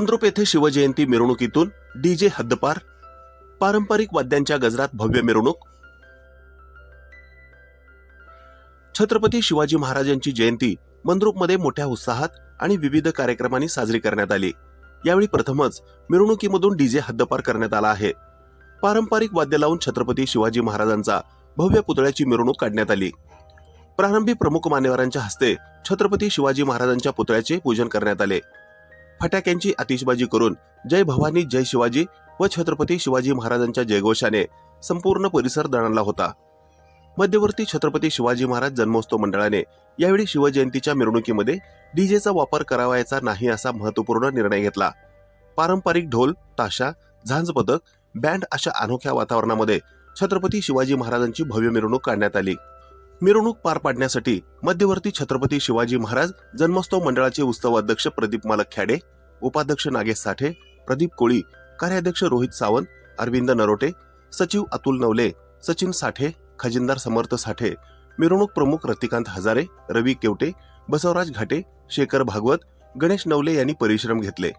मंद्रुप येथे शिवजयंती मिरवणुकीतून डीजे हद्दपार, पारंपरिक वाद्यांच्या गजरात भव्य मिरवणूक। छत्रपती शिवाजी महाराजांची जयंती मंद्रुपमध्ये मोठ्या उत्साहात आणि विविध कार्यक्रमांनी साजरी करण्यात आली। यावेळी प्रथमच मिरवणुकीमधून डीजे हद्दपार करण्यात आला आहे। पारंपरिक वाद्य लावून छत्रपती शिवाजी महाराजांचा भव्य पुतळ्याची मिरवणूक काढण्यात आली। प्रारंभी प्रमुख मान्यवरांच्या हस्ते छत्रपती शिवाजी महाराजांच्या पुतळ्याचे पूजन करण्यात आले। फटाक्यांची आतिषबाजी करून जय भवानी जय शिवाजी व छत्रपती शिवाजी महाराजांच्या जयघोषाने संपूर्ण परिसर दणाणला होता। मध्यवर्ती छत्रपती शिवाजी महाराज जन्मोत्सव मंडळाने यावेळी शिवजयंतीच्या मिरवणुकीमध्ये डीजेचा वापर करावायचा नाही असा महत्त्वपूर्ण निर्णय घेतला। पारंपरिक ढोल, ताशा, झांज पथक, बँड अशा अनोख्या वातावरणामध्ये छत्रपती शिवाजी महाराजांची भव्य मिरवणूक काढण्यात आली। मिरवणूक पार पाडण्यासाठी मध्यवर्ती छत्रपती शिवाजी महाराज जन्मोत्सव मंडळाचे उत्सव अध्यक्ष प्रदीप मालक-ख्याडे, उपाध्यक्ष नागेश साठे, प्रदीप कोळी, कार्याध्यक्ष रोहित सावंत, अरविंद नरोटे, सचिव अतुल नवले, सचिन साठे, खजिनदार समर्थ साठे, मिरवणूक प्रमुख रतिकांत हजारे, रवी केवटे, बसवराज घाटे, शेखर भागवत, गणेश नवले यांनी परिश्रम घेतले।